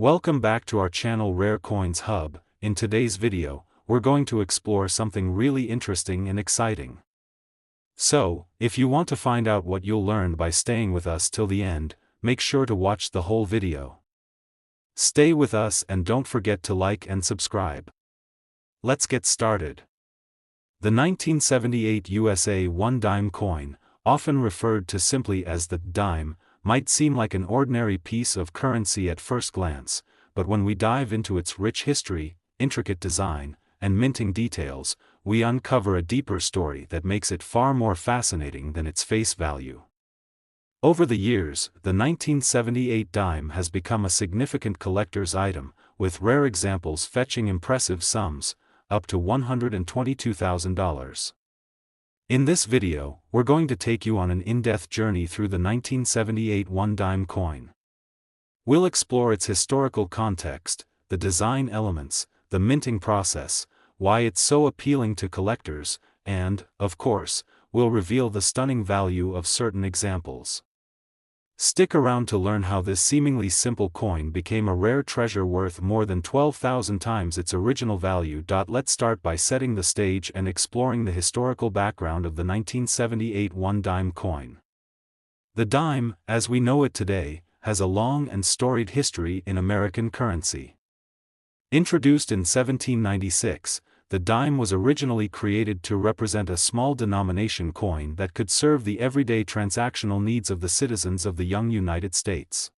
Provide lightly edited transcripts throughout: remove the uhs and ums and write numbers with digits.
Welcome back to our channel Rare Coins Hub. In today's video, we're going to explore something really interesting and exciting. So, if you want to find out what you'll learn by staying with us till the end, make sure to watch the whole video. Stay with us and don't forget to like and subscribe. Let's get started. The 1978 USA 1 dime coin, often referred to simply as the dime, might seem like an ordinary piece of currency at first glance, but when we dive into its rich history, intricate design, and minting details, we uncover a deeper story that makes it far more fascinating than its face value. Over the years, the 1978 dime has become a significant collector's item, with rare examples fetching impressive sums, up to $122,000. In this video, we're going to take you on an in-depth journey through the 1978 1 dime coin. We'll explore its historical context, the design elements, the minting process, why it's so appealing to collectors, and, of course, we'll reveal the stunning value of certain examples. Stick around to learn how this seemingly simple coin became a rare treasure worth more than 12,000 times its original value. Let's start by setting the stage and exploring the historical background of the 1978 1 dime coin. The dime, as we know it today, has a long and storied history in American currency. Introduced in 1796, the dime was originally created to represent a small denomination coin that could serve the everyday transactional needs of the citizens of the young United States.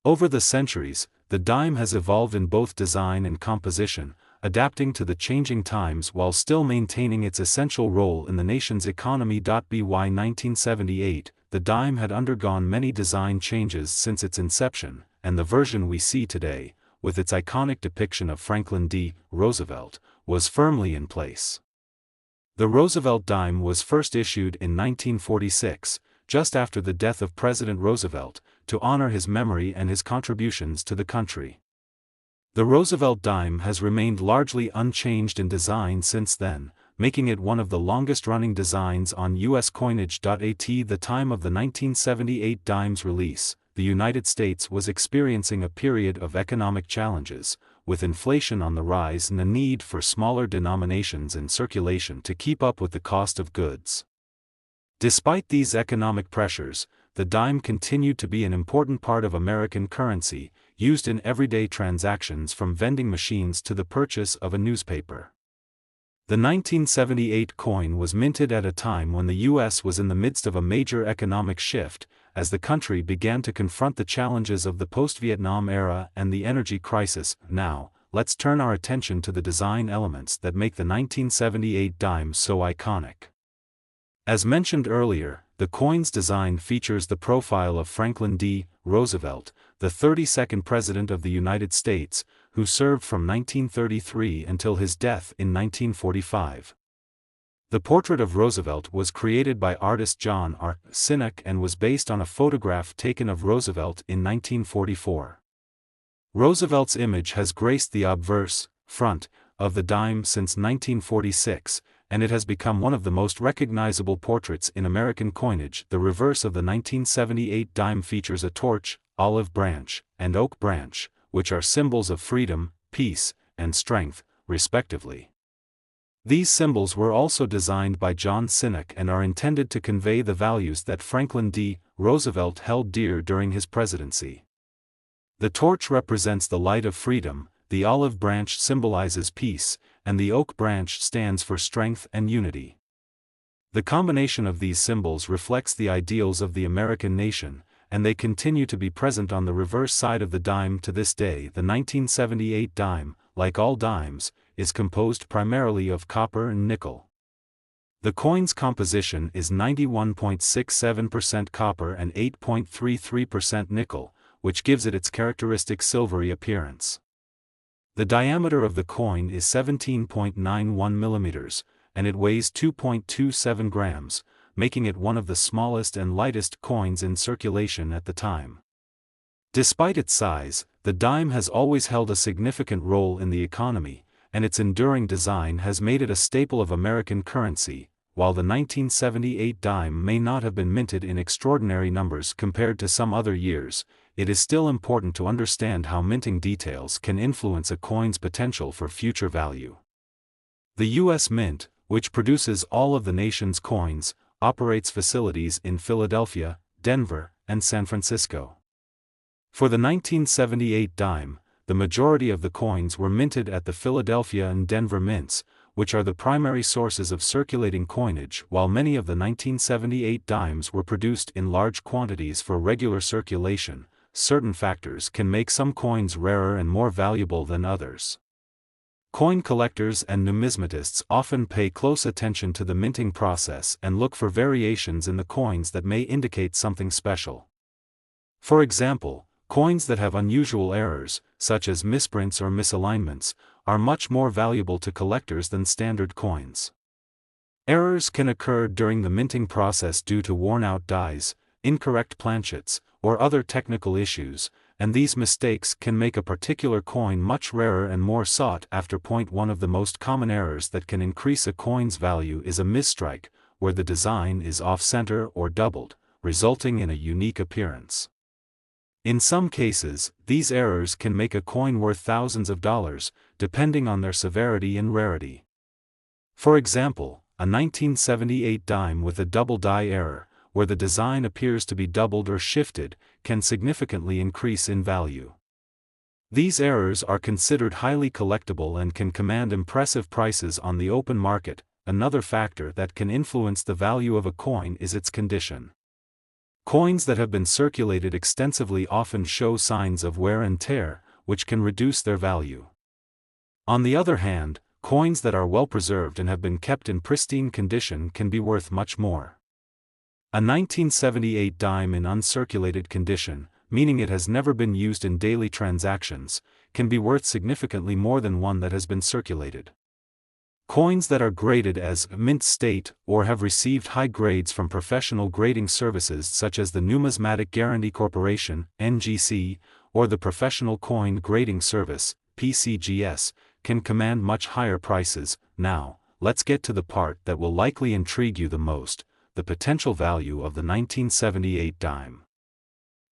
Over the centuries, the dime has evolved in both design and composition, adapting to the changing times while still maintaining its essential role in the nation's economy. By 1978, the dime had undergone many design changes since its inception, and the version we see today, with its iconic depiction of Franklin D. Roosevelt, was firmly in place. The Roosevelt dime was first issued in 1946, just after the death of President Roosevelt, to honor his memory and his contributions to the country. The Roosevelt dime has remained largely unchanged in design since then, making it one of the longest-running designs on U.S. coinage. At the time of the 1978 dime's release, the United States was experiencing a period of economic challenges, with inflation on the rise and the need for smaller denominations in circulation to keep up with the cost of goods. Despite these economic pressures, the dime continued to be an important part of American currency, used in everyday transactions from vending machines to the purchase of a newspaper. The 1978 coin was minted at a time when the U.S. was in the midst of a major economic shift, as the country began to confront the challenges of the post-Vietnam era and the energy crisis. Now, let's turn our attention to the design elements that make the 1978 dime so iconic. As mentioned earlier, the coin's design features the profile of Franklin D. Roosevelt, the 32nd President of the United States, who served from 1933 until his death in 1945. The portrait of Roosevelt was created by artist John R. Sinnock and was based on a photograph taken of Roosevelt in 1944. Roosevelt's image has graced the obverse, front, of the dime since 1946, and it has become one of the most recognizable portraits in American coinage. The reverse of the 1978 dime features a torch, olive branch, and oak branch, which are symbols of freedom, peace, and strength, respectively. These symbols were also designed by John Sinnock and are intended to convey the values that Franklin D. Roosevelt held dear during his presidency. The torch represents the light of freedom, the olive branch symbolizes peace, and the oak branch stands for strength and unity. The combination of these symbols reflects the ideals of the American nation, and they continue to be present on the reverse side of the dime to this day. The 1978 dime, like all dimes, is composed primarily of copper and nickel. The coin's composition is 91.67% copper and 8.33% nickel, which gives it its characteristic silvery appearance. The diameter of the coin is 17.91 millimeters, and it weighs 2.27 grams, making it one of the smallest and lightest coins in circulation at the time. Despite its size, the dime has always held a significant role in the economy, and its enduring design has made it a staple of American currency. While the 1978 dime may not have been minted in extraordinary numbers compared to some other years, it is still important to understand how minting details can influence a coin's potential for future value. The U.S. Mint, which produces all of the nation's coins, operates facilities in Philadelphia, Denver, and San Francisco. For the 1978 dime, the majority of the coins were minted at the Philadelphia and Denver mints, which are the primary sources of circulating coinage, while many of the 1978 dimes were produced in large quantities for regular circulation. Certain factors can make some coins rarer and more valuable than others. Coin collectors and numismatists often pay close attention to the minting process and look for variations in the coins that may indicate something special. For example, coins that have unusual errors, such as misprints or misalignments, are much more valuable to collectors than standard coins. Errors can occur during the minting process due to worn-out dies, incorrect planchets, or other technical issues, and these mistakes can make a particular coin much rarer and more sought after. One of the most common errors that can increase a coin's value is a misstrike, where the design is off-center or doubled, resulting in a unique appearance. In some cases, these errors can make a coin worth thousands of dollars, depending on their severity and rarity. For example, a 1978 dime with a double die error, where the design appears to be doubled or shifted, can significantly increase in value. These errors are considered highly collectible and can command impressive prices on the open market. Another factor that can influence the value of a coin is its condition. Coins that have been circulated extensively often show signs of wear and tear, which can reduce their value. On the other hand, coins that are well preserved and have been kept in pristine condition can be worth much more. A 1978 dime in uncirculated condition, meaning it has never been used in daily transactions, can be worth significantly more than one that has been circulated. Coins that are graded as mint state or have received high grades from professional grading services such as the Numismatic Guarantee Corporation (NGC) or the Professional Coin Grading Service (PCGS), can command much higher prices. Now, let's get to the part that will likely intrigue you the most: the potential value of the 1978 dime.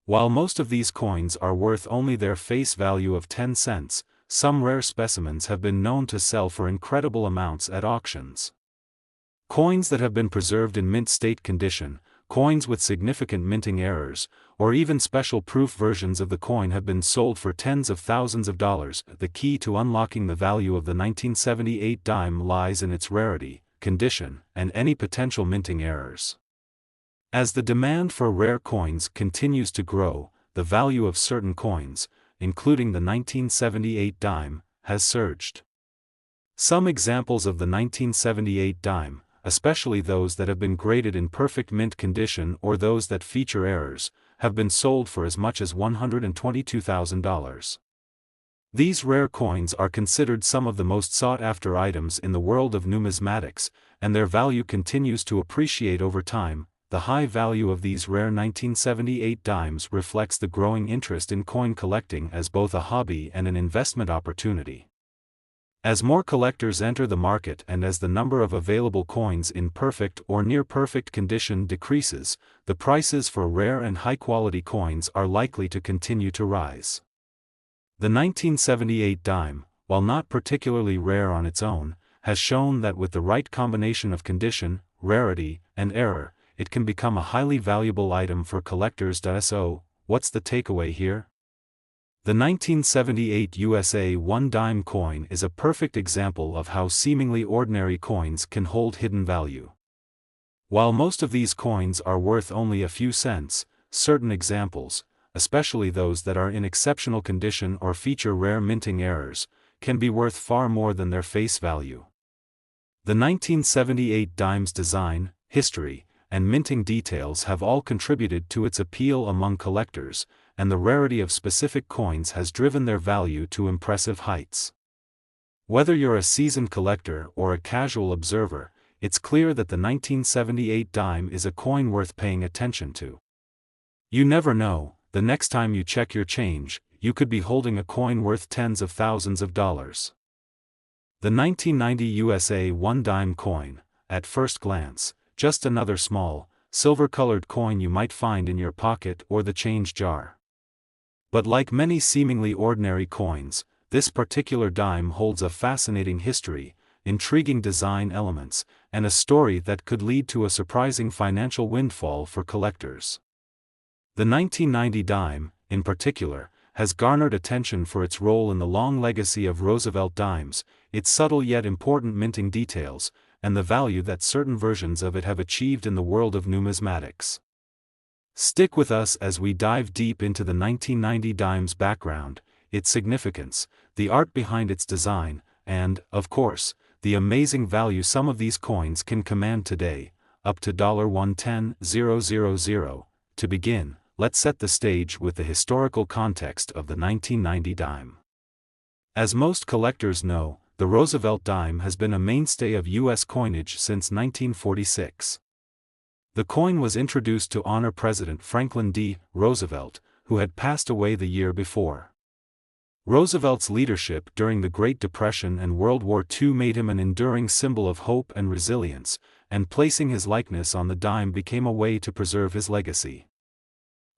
While most of these coins are worth only their face value of 10 cents, some rare specimens have been known to sell for incredible amounts at auctions. Coins that have been preserved in mint state condition, coins with significant minting errors, or even special proof versions of the coin have been sold for tens of thousands of dollars. The key to unlocking the value of the 1978 dime lies in its rarity, condition, and any potential minting errors. As the demand for rare coins continues to grow, the value of certain coins, including the 1978 dime, has surged. Some examples of the 1978 dime, especially those that have been graded in perfect mint condition or those that feature errors, have been sold for as much as $122,000. These rare coins are considered some of the most sought-after items in the world of numismatics, and their value continues to appreciate over time. The high value of these rare 1978 dimes reflects the growing interest in coin collecting as both a hobby and an investment opportunity. As more collectors enter the market and as the number of available coins in perfect or near-perfect condition decreases, the prices for rare and high-quality coins are likely to continue to rise. The 1978 dime, while not particularly rare on its own, has shown that with the right combination of condition, rarity, and error, it can become a highly valuable item for collectors. So, what's the takeaway here? The 1978 USA 1 dime coin is a perfect example of how seemingly ordinary coins can hold hidden value. While most of these coins are worth only a few cents, certain examples, especially those that are in exceptional condition or feature rare minting errors, can be worth far more than their face value. The 1978 dime's design, history, and minting details have all contributed to its appeal among collectors, and the rarity of specific coins has driven their value to impressive heights. Whether you're a seasoned collector or a casual observer, it's clear that the 1978 dime is a coin worth paying attention to. You never know, the next time you check your change, you could be holding a coin worth tens of thousands of dollars. The 1990 USA 1 dime coin, at first glance, just another small, silver-colored coin you might find in your pocket or the change jar. But like many seemingly ordinary coins, this particular dime holds a fascinating history, intriguing design elements, and a story that could lead to a surprising financial windfall for collectors. The 1990 dime, in particular, has garnered attention for its role in the long legacy of Roosevelt dimes, its subtle yet important minting details, and the value that certain versions of it have achieved in the world of numismatics. Stick with us as we dive deep into the 1990 dime's background, its significance, the art behind its design, and, of course, the amazing value some of these coins can command today, up to $110,000. To begin, let's set the stage with the historical context of the 1990 dime. As most collectors know, the Roosevelt dime has been a mainstay of U.S. coinage since 1946. The coin was introduced to honor President Franklin D. Roosevelt, who had passed away the year before. Roosevelt's leadership during the Great Depression and World War II made him an enduring symbol of hope and resilience, and placing his likeness on the dime became a way to preserve his legacy.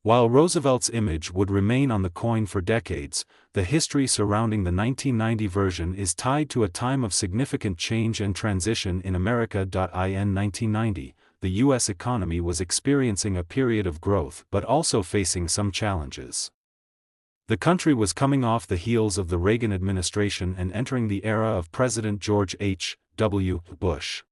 While Roosevelt's image would remain on the coin for decades, the history surrounding the 1990 version is tied to a time of significant change and transition in America. In 1990, the U.S. economy was experiencing a period of growth but also facing some challenges. The country was coming off the heels of the Reagan administration and entering the era of President George H.W. Bush.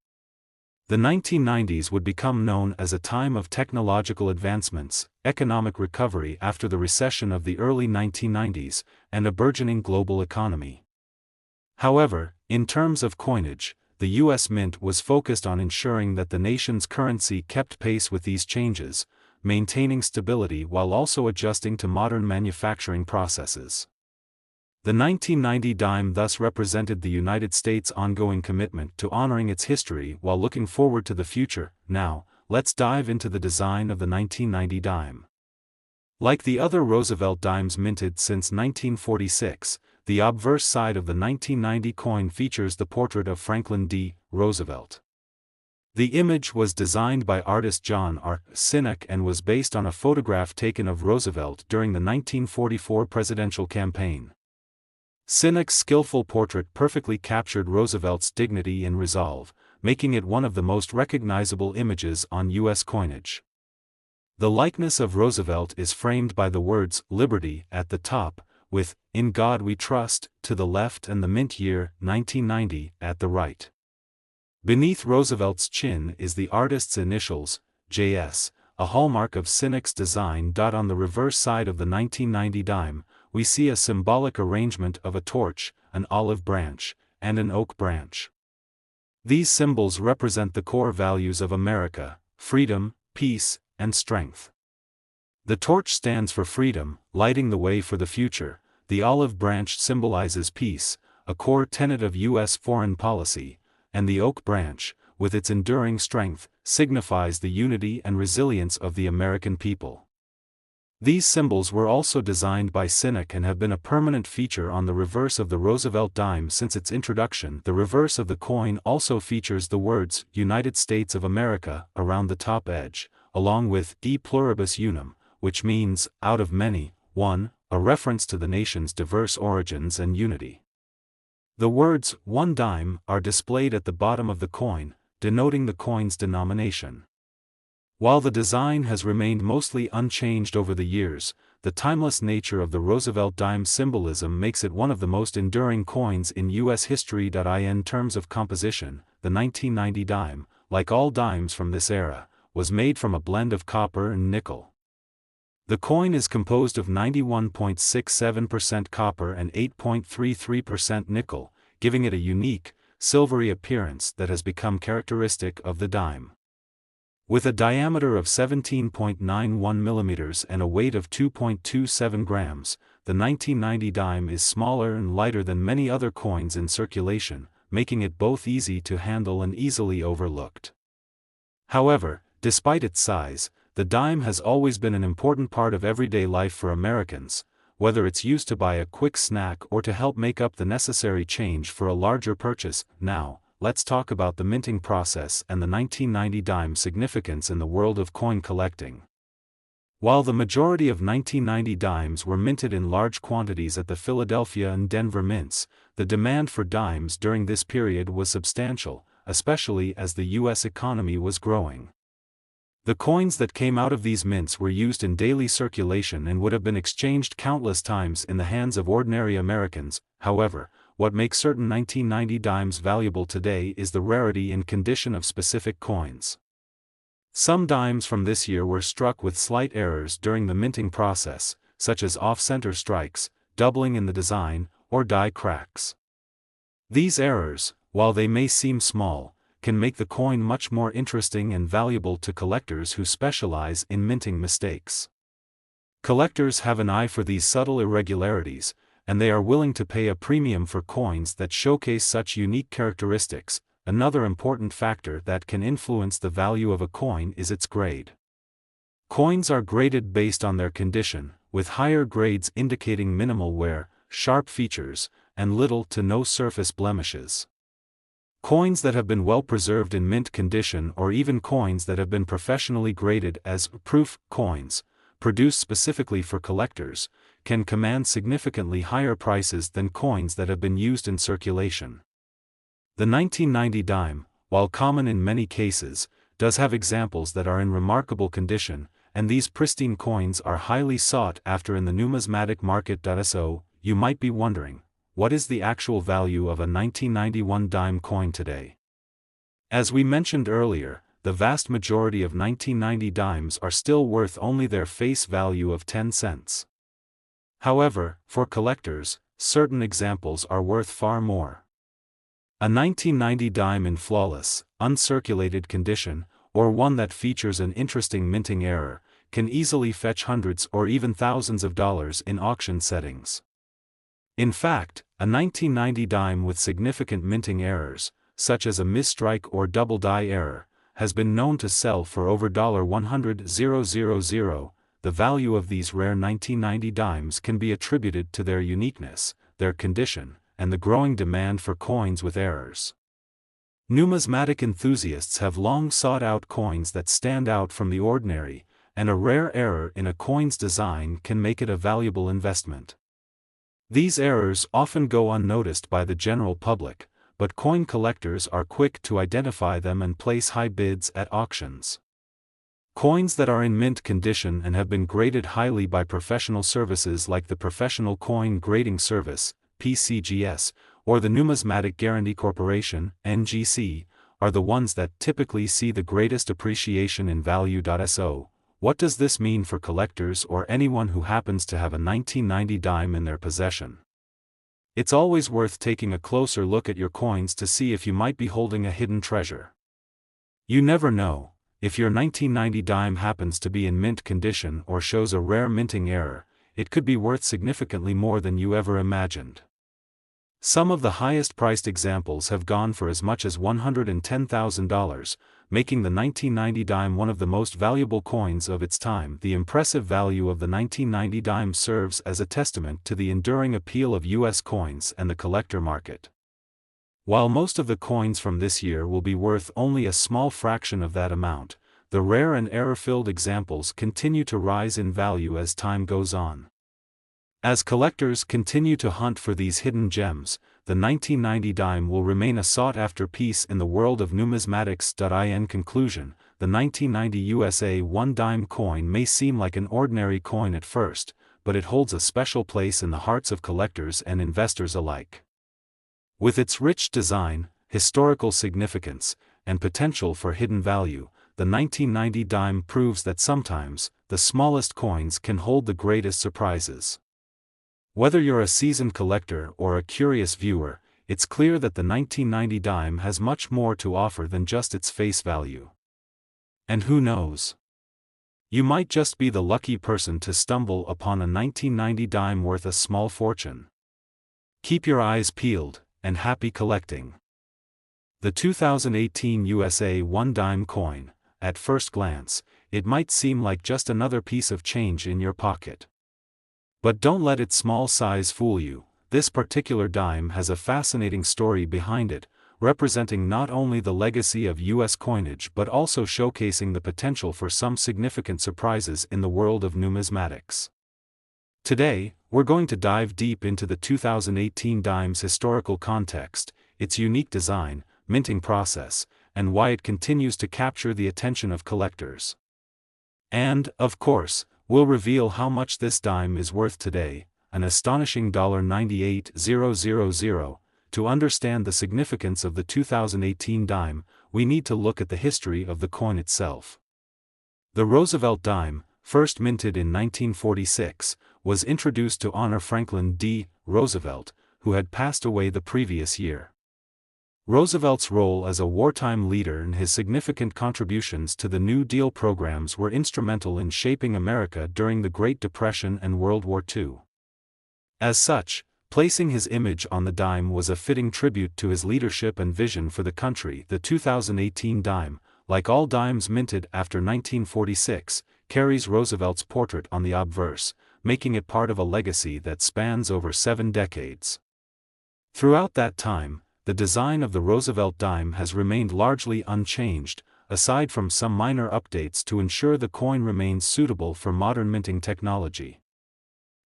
The 1990s would become known as a time of technological advancements, economic recovery after the recession of the early 1990s, and a burgeoning global economy. However, in terms of coinage, the U.S. Mint was focused on ensuring that the nation's currency kept pace with these changes, maintaining stability while also adjusting to modern manufacturing processes. The 1990 dime thus represented the United States' ongoing commitment to honoring its history while looking forward to the future. Now, let's dive into the design of the 1990 dime. Like the other Roosevelt dimes minted since 1946, the obverse side of the 1990 coin features the portrait of Franklin D. Roosevelt. The image was designed by artist John R. Sinnock and was based on a photograph taken of Roosevelt during the 1944 presidential campaign. Sinnock's skillful portrait perfectly captured Roosevelt's dignity and resolve, making it one of the most recognizable images on U.S. coinage. The likeness of Roosevelt is framed by the words "Liberty" at the top, with "In God We Trust" to the left and the mint year 1990 at the right. Beneath Roosevelt's chin is the artist's initials, JS, a hallmark of Sinnock's design. On the reverse side of the 1990 dime, we see a symbolic arrangement of a torch, an olive branch, and an oak branch. These symbols represent the core values of America: freedom, peace, and strength. The torch stands for freedom, lighting the way for the future. The olive branch symbolizes peace, a core tenet of U.S. foreign policy, and the oak branch, with its enduring strength, signifies the unity and resilience of the American people. These symbols were also designed by Sinnock and have been a permanent feature on the reverse of the Roosevelt dime since its introduction. The reverse of the coin also features the words "United States of America" around the top edge, along with "E pluribus unum," which means, out of many, one, a reference to the nation's diverse origins and unity. The words "one dime" are displayed at the bottom of the coin, denoting the coin's denomination. While the design has remained mostly unchanged over the years, the timeless nature of the Roosevelt dime symbolism makes it one of the most enduring coins in U.S. history. In terms of composition, the 1990 dime, like all dimes from this era, was made from a blend of copper and nickel. The coin is composed of 91.67% copper and 8.33% nickel, giving it a unique, silvery appearance that has become characteristic of the dime. With a diameter of 17.91 mm and a weight of 2.27 grams, the 1990 dime is smaller and lighter than many other coins in circulation, making it both easy to handle and easily overlooked. However, despite its size, the dime has always been an important part of everyday life for Americans, whether it's used to buy a quick snack or to help make up the necessary change for a larger purchase. Now, let's talk about the minting process and the 1990 dime's significance in the world of coin collecting. While the majority of 1990 dimes were minted in large quantities at the Philadelphia and Denver mints, the demand for dimes during this period was substantial, especially as the U.S. economy was growing. The coins that came out of these mints were used in daily circulation and would have been exchanged countless times in the hands of ordinary Americans. However, what makes certain 1990 dimes valuable today is the rarity and condition of specific coins. Some dimes from this year were struck with slight errors during the minting process, such as off-center strikes, doubling in the design, or die cracks. These errors, while they may seem small, can make the coin much more interesting and valuable to collectors who specialize in minting mistakes. Collectors have an eye for these subtle irregularities, and they are willing to pay a premium for coins that showcase such unique characteristics. Another important factor that can influence the value of a coin is its grade. Coins are graded based on their condition, with higher grades indicating minimal wear, sharp features, and little to no surface blemishes. Coins that have been well preserved in mint condition, or even coins that have been professionally graded as proof coins, produced specifically for collectors, can command significantly higher prices than coins that have been used in circulation. The 1990 dime, while common in many cases, does have examples that are in remarkable condition, and these pristine coins are highly sought after in the numismatic market. So, you might be wondering, what is the actual value of a 1991 dime coin today? As we mentioned earlier, the vast majority of 1990 dimes are still worth only their face value of 10 cents. However, for collectors, certain examples are worth far more. A 1990 dime in flawless, uncirculated condition, or one that features an interesting minting error, can easily fetch hundreds or even thousands of dollars in auction settings. In fact, a 1990 dime with significant minting errors, such as a misstrike or double die error, has been known to sell for over $100,000. The value of these rare 1990 dimes can be attributed to their uniqueness, their condition, and the growing demand for coins with errors. Numismatic enthusiasts have long sought out coins that stand out from the ordinary, and a rare error in a coin's design can make it a valuable investment. These errors often go unnoticed by the general public, but coin collectors are quick to identify them and place high bids at auctions. Coins that are in mint condition and have been graded highly by professional services like the Professional Coin Grading Service, PCGS, or the Numismatic Guarantee Corporation, NGC, are the ones that typically see the greatest appreciation in value. So, what does this mean for collectors or anyone who happens to have a 1990 dime in their possession? It's always worth taking a closer look at your coins to see if you might be holding a hidden treasure. You never know, if your 1990 dime happens to be in mint condition or shows a rare minting error, it could be worth significantly more than you ever imagined. Some of the highest priced examples have gone for as much as $110,000, making the 1990 dime one of the most valuable coins of its time. The impressive value of the 1990 dime serves as a testament to the enduring appeal of U.S. coins and the collector market. While most of the coins from this year will be worth only a small fraction of that amount, the rare and error-filled examples continue to rise in value as time goes on. As collectors continue to hunt for these hidden gems, the 1990 dime will remain a sought-after piece in the world of numismatics. In conclusion, the 1990 USA 1 dime coin may seem like an ordinary coin at first, but it holds a special place in the hearts of collectors and investors alike. With its rich design, historical significance, and potential for hidden value, the 1990 dime proves that sometimes, the smallest coins can hold the greatest surprises. Whether you're a seasoned collector or a curious viewer, it's clear that the 1990 dime has much more to offer than just its face value. And who knows? You might just be the lucky person to stumble upon a 1990 dime worth a small fortune. Keep your eyes peeled, and happy collecting. The 2018 USA 1 dime coin. At first glance, it might seem like just another piece of change in your pocket. But don't let its small size fool you. This particular dime has a fascinating story behind it, representing not only the legacy of U.S. coinage but also showcasing the potential for some significant surprises in the world of numismatics. Today, we're going to dive deep into the 2018 dime's historical context, its unique design, minting process, and why it continues to capture the attention of collectors. And, of course, we'll reveal how much this dime is worth today, an astonishing $98,000. To understand the significance of the 2018 dime, we need to look at the history of the coin itself. The Roosevelt dime, first minted in 1946, was introduced to honor Franklin D. Roosevelt, who had passed away the previous year. Roosevelt's role as a wartime leader and his significant contributions to the New Deal programs were instrumental in shaping America during the Great Depression and World War II. As such, placing his image on the dime was a fitting tribute to his leadership and vision for the country. The 2018 dime, like all dimes minted after 1946, carries Roosevelt's portrait on the obverse, making it part of a legacy that spans over 7 decades. Throughout that time, the design of the Roosevelt dime has remained largely unchanged, aside from some minor updates to ensure the coin remains suitable for modern minting technology.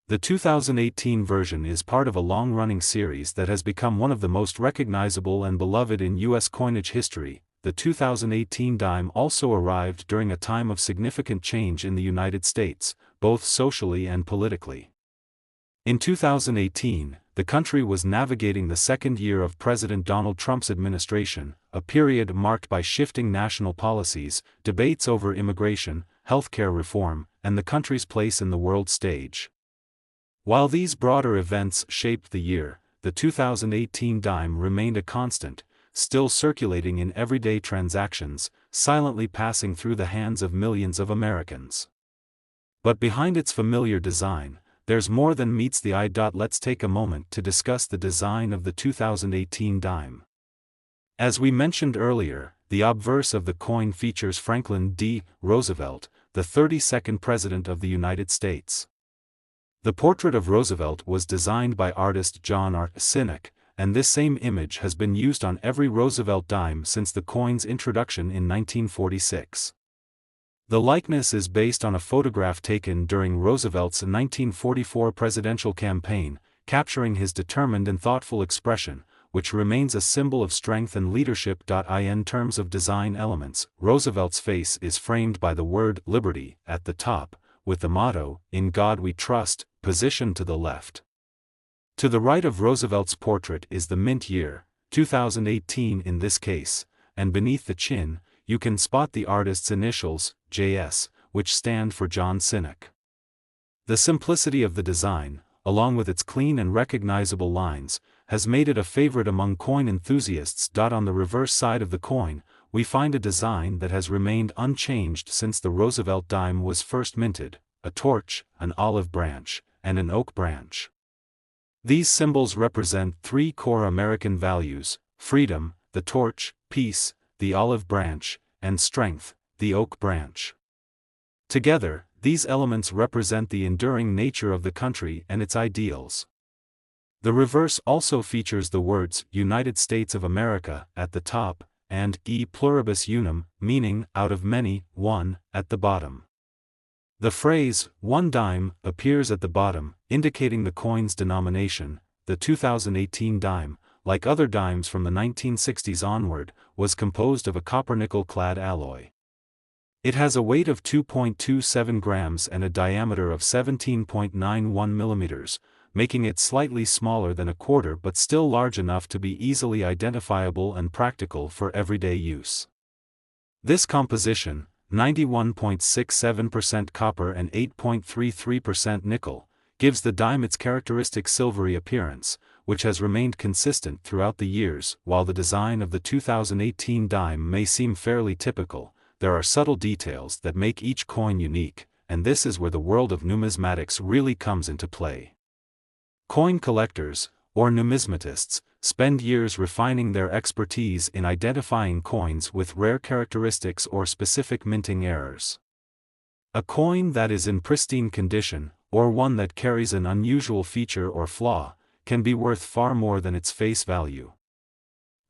The 2018 version is part of a long-running series that has become one of the most recognizable and beloved in U.S. coinage history. The 2018 dime also arrived during a time of significant change in the United States, both socially and politically. In 2018, the country was navigating the second year of President Donald Trump's administration, a period marked by shifting national policies, debates over immigration, healthcare reform, and the country's place in the world stage. While these broader events shaped the year, the 2018 dime remained a constant, still circulating in everyday transactions, silently passing through the hands of millions of Americans. But behind its familiar design, there's more than meets the eye. Let's take a moment to discuss the design of the 2018 dime. As we mentioned earlier, the obverse of the coin features Franklin D. Roosevelt, the 32nd President of the United States. The portrait of Roosevelt was designed by artist John R. Sinnock, and this same image has been used on every Roosevelt dime since the coin's introduction in 1946. The likeness is based on a photograph taken during Roosevelt's 1944 presidential campaign, capturing his determined and thoughtful expression, which remains a symbol of strength and leadership. In terms of design elements, Roosevelt's face is framed by the word "Liberty" at the top, with the motto, "In God We Trust," positioned to the left. To the right of Roosevelt's portrait is the mint year, 2018 in this case, and beneath the chin, you can spot the artist's initials, JS, which stand for John Sinnock. The simplicity of the design, along with its clean and recognizable lines, has made it a favorite among coin enthusiasts. On the reverse side of the coin, we find a design that has remained unchanged since the Roosevelt dime was first minted: a torch, an olive branch, and an oak branch. These symbols represent 3 core American values: freedom, the torch; peace, the olive branch; and strength, the oak branch. Together, these elements represent the enduring nature of the country and its ideals. The reverse also features the words "United States of America" at the top, and "E pluribus unum," meaning "out of many, one," at the bottom. The phrase "one dime" appears at the bottom, indicating the coin's denomination. The 2018 dime, like other dimes from the 1960s onward, was composed of a copper-nickel-clad alloy. It has a weight of 2.27 grams and a diameter of 17.91 millimeters, making it slightly smaller than a quarter but still large enough to be easily identifiable and practical for everyday use. This composition, 91.67% copper and 8.33% nickel, gives the dime its characteristic silvery appearance, which has remained consistent throughout the years. While the design of the 2018 dime may seem fairly typical, there are subtle details that make each coin unique, and this is where the world of numismatics really comes into play. Coin collectors, or numismatists, spend years refining their expertise in identifying coins with rare characteristics or specific minting errors. A coin that is in pristine condition, or one that carries an unusual feature or flaw, can be worth far more than its face value.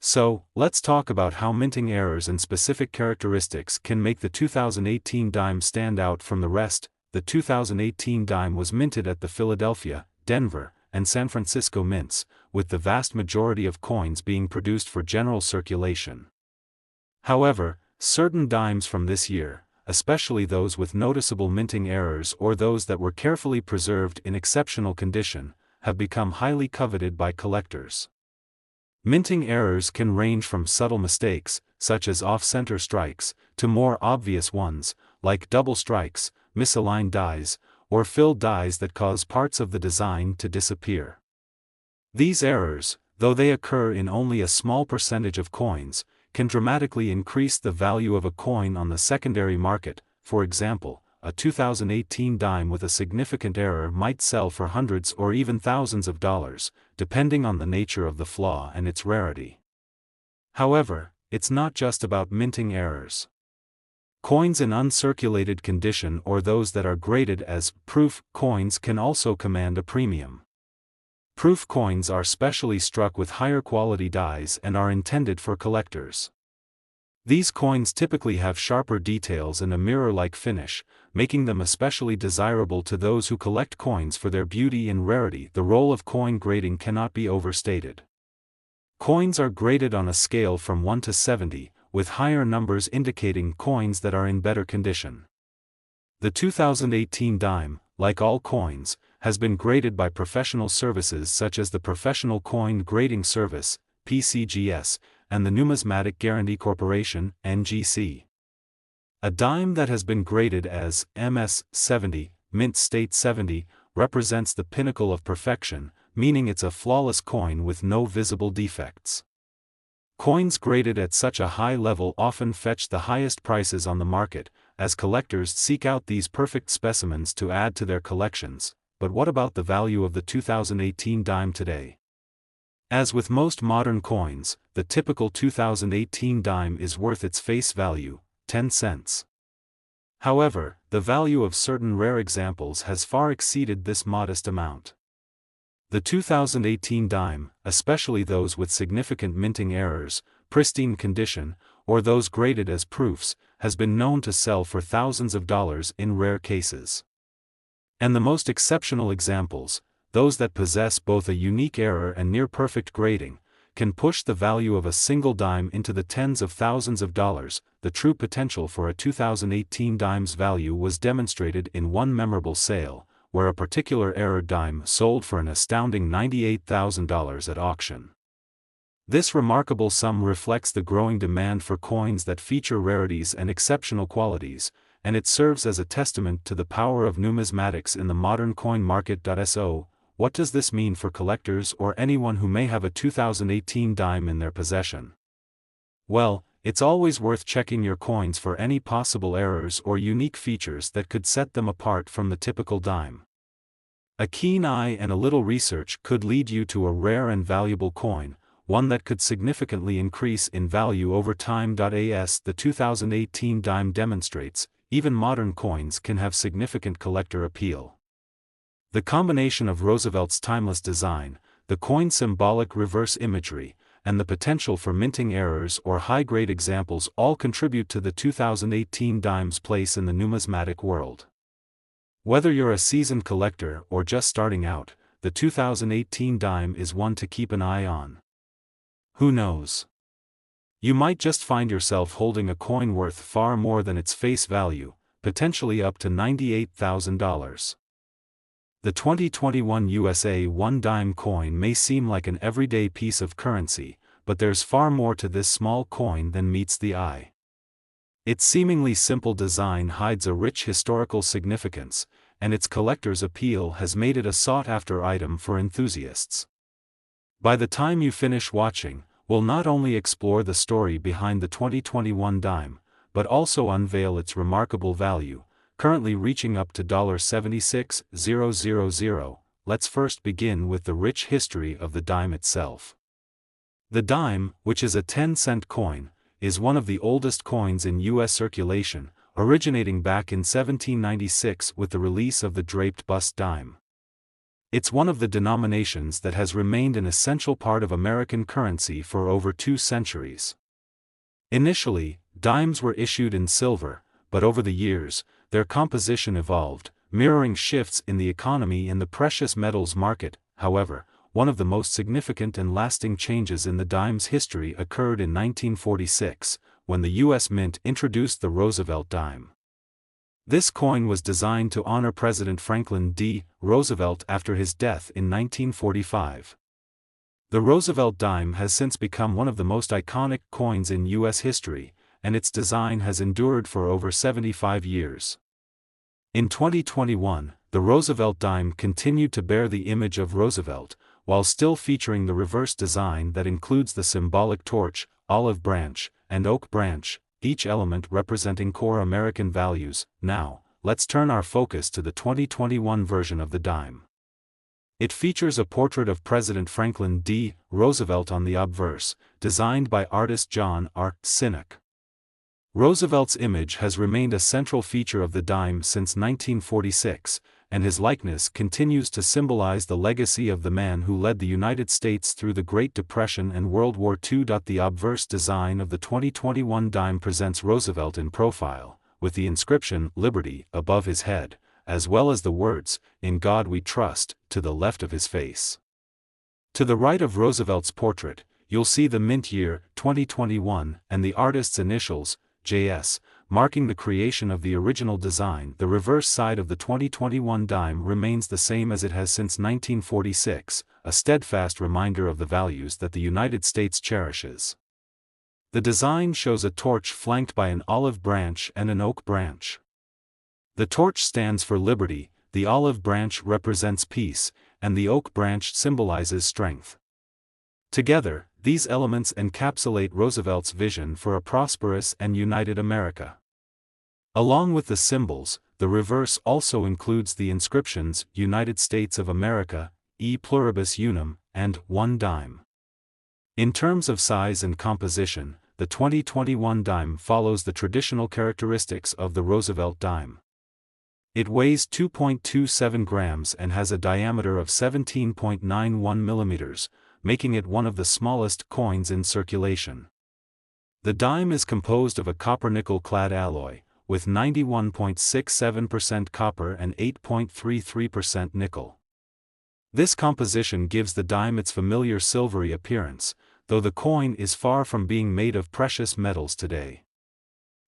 So, let's talk about how minting errors and specific characteristics can make the 2018 dime stand out from the rest. The 2018 dime was minted at the Philadelphia, Denver, and San Francisco mints, with the vast majority of coins being produced for general circulation. However, certain dimes from this year, especially those with noticeable minting errors or those that were carefully preserved in exceptional condition, have become highly coveted by collectors. Minting errors can range from subtle mistakes, such as off-center strikes, to more obvious ones, like double strikes, misaligned dies, or filled dies that cause parts of the design to disappear. These errors, though they occur in only a small percentage of coins, can dramatically increase the value of a coin on the secondary market. For example, a 2018 dime with a significant error might sell for hundreds or even thousands of dollars, depending on the nature of the flaw and its rarity. However, it's not just about minting errors. Coins in uncirculated condition or those that are graded as proof coins can also command a premium. Proof coins are specially struck with higher quality dies and are intended for collectors. These coins typically have sharper details and a mirror-like finish, making them especially desirable to those who collect coins for their beauty and rarity. The role of coin grading cannot be overstated. Coins are graded on a scale from 1 to 70, with higher numbers indicating coins that are in better condition. The 2018 dime, like all coins, has been graded by professional services such as the Professional Coin Grading Service, PCGS, and the Numismatic Guarantee Corporation, NGC. A dime that has been graded as MS-70, Mint State 70, represents the pinnacle of perfection, meaning it's a flawless coin with no visible defects. Coins graded at such a high level often fetch the highest prices on the market, as collectors seek out these perfect specimens to add to their collections. But what about the value of the 2018 dime today? As with most modern coins, the typical 2018 dime is worth its face value, 10 cents. However, the value of certain rare examples has far exceeded this modest amount. The 2018 dime, especially those with significant minting errors, pristine condition, or those graded as proofs, has been known to sell for thousands of dollars in rare cases. And the most exceptional examples, those that possess both a unique error and near-perfect grading, can push the value of a single dime into the tens of thousands of dollars. The true potential for a 2018 dime's value was demonstrated in one memorable sale, where a particular error dime sold for an astounding $98,000 at auction. This remarkable sum reflects the growing demand for coins that feature rarities and exceptional qualities, and it serves as a testament to the power of numismatics in the modern coin market. So, what does this mean for collectors or anyone who may have a 2018 dime in their possession? Well, it's always worth checking your coins for any possible errors or unique features that could set them apart from the typical dime. A keen eye and a little research could lead you to a rare and valuable coin, one that could significantly increase in value over time. As the 2018 dime demonstrates, even modern coins can have significant collector appeal. The combination of Roosevelt's timeless design, the coin's symbolic reverse imagery, and the potential for minting errors or high-grade examples all contribute to the 2018 dime's place in the numismatic world. Whether you're a seasoned collector or just starting out, the 2018 dime is one to keep an eye on. Who knows? You might just find yourself holding a coin worth far more than its face value, potentially up to $98,000. The 2021 USA 1 dime coin may seem like an everyday piece of currency, but there's far more to this small coin than meets the eye. Its seemingly simple design hides a rich historical significance, and its collector's appeal has made it a sought-after item for enthusiasts. By the time you finish watching, we'll not only explore the story behind the 2021 dime, but also unveil its remarkable value, currently reaching up to $76,000. Let's first begin with the rich history of the dime itself. The dime, which is a 10-cent coin, is one of the oldest coins in U.S. circulation, originating back in 1796 with the release of the draped bust dime. It's one of the denominations that has remained an essential part of American currency for over 2 centuries. Initially, dimes were issued in silver, but over the years, their composition evolved, mirroring shifts in the economy and the precious metals market. However, one of the most significant and lasting changes in the dime's history occurred in 1946, when the U.S. Mint introduced the Roosevelt dime. This coin was designed to honor President Franklin D. Roosevelt after his death in 1945. The Roosevelt dime has since become one of the most iconic coins in U.S. history, and its design has endured for over 75 years. In 2021, the Roosevelt dime continued to bear the image of Roosevelt, while still featuring the reverse design that includes the symbolic torch, olive branch, and oak branch, each element representing core American values. Now, let's turn our focus to the 2021 version of the dime. It features a portrait of President Franklin D. Roosevelt on the obverse, designed by artist John R. Sinnock. Roosevelt's image has remained a central feature of the dime since 1946, and his likeness continues to symbolize the legacy of the man who led the United States through the Great Depression and World War II. The obverse design of the 2021 dime presents Roosevelt in profile, with the inscription "Liberty" above his head, as well as the words, "In God We Trust," to the left of his face. To the right of Roosevelt's portrait, you'll see the mint year, 2021, and the artist's initials, JS, marking the creation of the original design. The reverse side of the 2021 dime remains the same as it has since 1946, a steadfast reminder of the values that the United States cherishes. The design shows a torch flanked by an olive branch and an oak branch. The torch stands for liberty, the olive branch represents peace, and the oak branch symbolizes strength. Together, these elements encapsulate Roosevelt's vision for a prosperous and united America. Along with the symbols, the reverse also includes the inscriptions "United States of America," "E pluribus unum," and "One dime." In terms of size and composition, the 2021 dime follows the traditional characteristics of the Roosevelt dime. It weighs 2.27 grams and has a diameter of 17.91 millimeters, making it one of the smallest coins in circulation. The dime is composed of a copper-nickel-clad alloy, with 91.67% copper and 8.33% nickel. This composition gives the dime its familiar silvery appearance, though the coin is far from being made of precious metals today.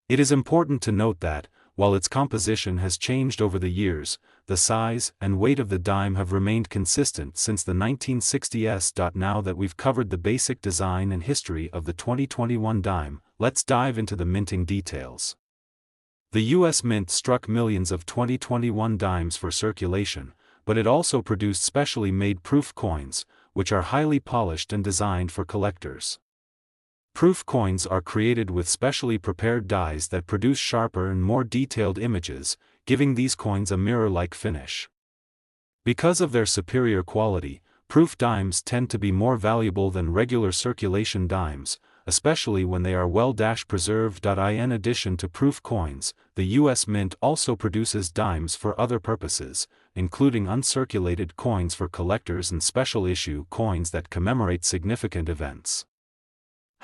It is important to note that, while its composition has changed over the years, the size and weight of the dime have remained consistent since the 1960s. Now that we've covered the basic design and history of the 2021 dime, let's dive into the minting details. The U.S. Mint struck millions of 2021 dimes for circulation, but it also produced specially made proof coins, which are highly polished and designed for collectors. Proof coins are created with specially prepared dies that produce sharper and more detailed images, giving these coins a mirror-like finish. Because of their superior quality, proof dimes tend to be more valuable than regular circulation dimes, especially when they are well-preserved. In addition to proof coins, the U.S. Mint also produces dimes for other purposes, including uncirculated coins for collectors and special-issue coins that commemorate significant events.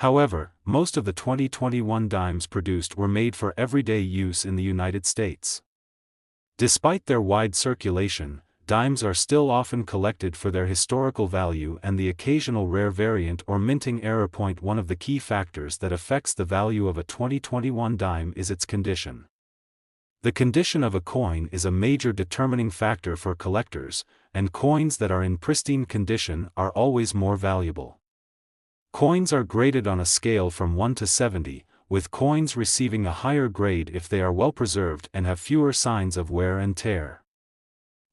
However, most of the 2021 dimes produced were made for everyday use in the United States. Despite their wide circulation, dimes are still often collected for their historical value and the occasional rare variant or minting error. One of the key factors that affects the value of a 2021 dime is its condition. The condition of a coin is a major determining factor for collectors, and coins that are in pristine condition are always more valuable. Coins are graded on a scale from 1 to 70, with coins receiving a higher grade if they are well preserved and have fewer signs of wear and tear.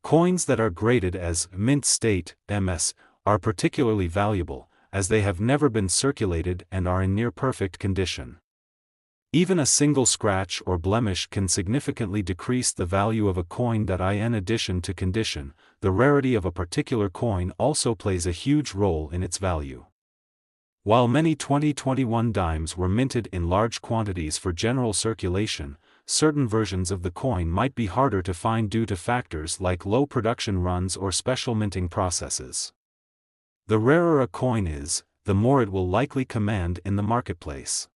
Coins that are graded as mint state, MS, are particularly valuable, as they have never been circulated and are in near perfect condition. Even a single scratch or blemish can significantly decrease the value of a coin. In addition to condition, the rarity of a particular coin also plays a huge role in its value. While many 2021 dimes were minted in large quantities for general circulation, certain versions of the coin might be harder to find due to factors like low production runs or special minting processes. The rarer a coin is, the more it will likely command in the marketplace.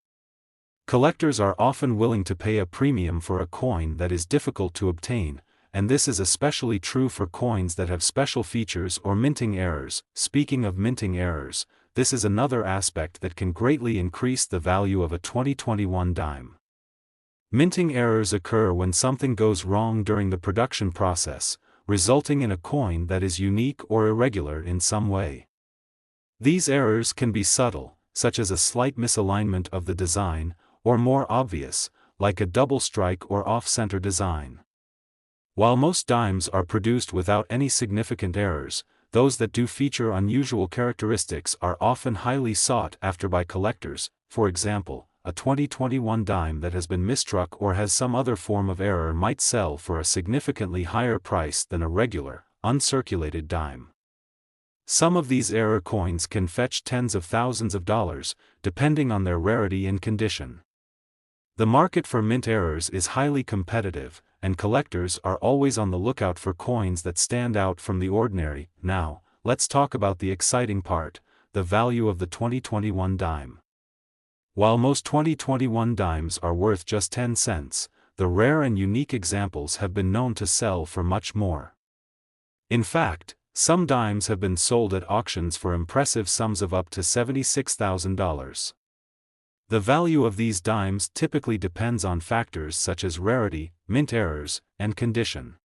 Collectors are often willing to pay a premium for a coin that is difficult to obtain, and this is especially true for coins that have special features or minting errors. Speaking of minting errors, this is another aspect that can greatly increase the value of a 2021 dime. Minting errors occur when something goes wrong during the production process, resulting in a coin that is unique or irregular in some way. These errors can be subtle, such as a slight misalignment of the design, or more obvious, like a double strike or off-center design. While most dimes are produced without any significant errors, those that do feature unusual characteristics are often highly sought after by collectors. For example, a 2021 dime that has been misstruck or has some other form of error might sell for a significantly higher price than a regular, uncirculated dime. Some of these error coins can fetch tens of thousands of dollars, depending on their rarity and condition. The market for mint errors is highly competitive, and collectors are always on the lookout for coins that stand out from the ordinary. Now, let's talk about the exciting part, the value of the 2021 dime. While most 2021 dimes are worth just 10 cents, the rare and unique examples have been known to sell for much more. In fact, some dimes have been sold at auctions for impressive sums of up to $76,000. The value of these dimes typically depends on factors such as rarity, mint errors, and condition.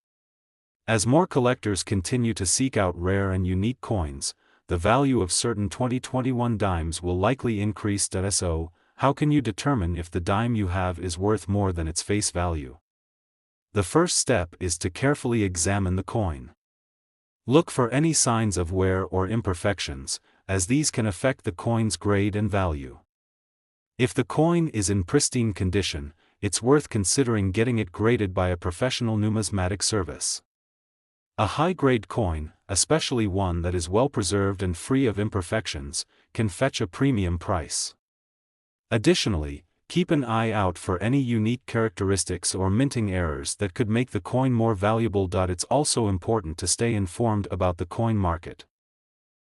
As more collectors continue to seek out rare and unique coins, the value of certain 2021 dimes will likely increase. So, how can you determine if the dime you have is worth more than its face value? The first step is to carefully examine the coin. Look for any signs of wear or imperfections, as these can affect the coin's grade and value. If the coin is in pristine condition, it's worth considering getting it graded by a professional numismatic service. A high-grade coin, especially one that is well preserved and free of imperfections, can fetch a premium price. Additionally, keep an eye out for any unique characteristics or minting errors that could make the coin more valuable. It's also important to stay informed about the coin market.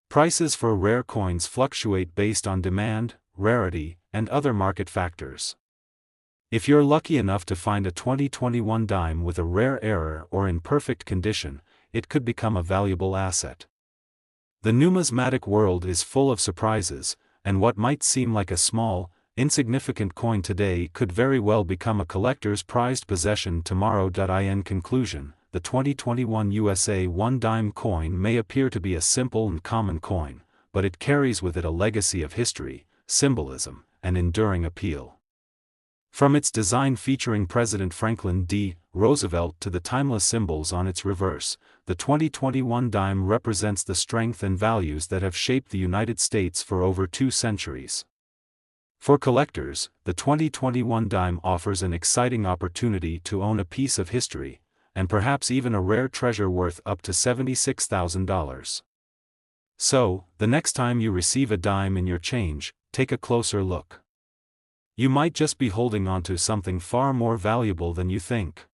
Prices for rare coins fluctuate based on demand, rarity, and other market factors. If you're lucky enough to find a 2021 dime with a rare error or in perfect condition, it could become a valuable asset. The numismatic world is full of surprises, and what might seem like a small, insignificant coin today could very well become a collector's prized possession tomorrow. In conclusion, the 2021 USA 1 dime coin may appear to be a simple and common coin, but it carries with it a legacy of history, symbolism, and enduring appeal. From its design featuring President Franklin D. Roosevelt to the timeless symbols on its reverse, the 2021 dime represents the strength and values that have shaped the United States for over 2 centuries. For collectors, the 2021 dime offers an exciting opportunity to own a piece of history, and perhaps even a rare treasure worth up to $76,000. So, the next time you receive a dime in your change, take a closer look. You might just be holding on to something far more valuable than you think.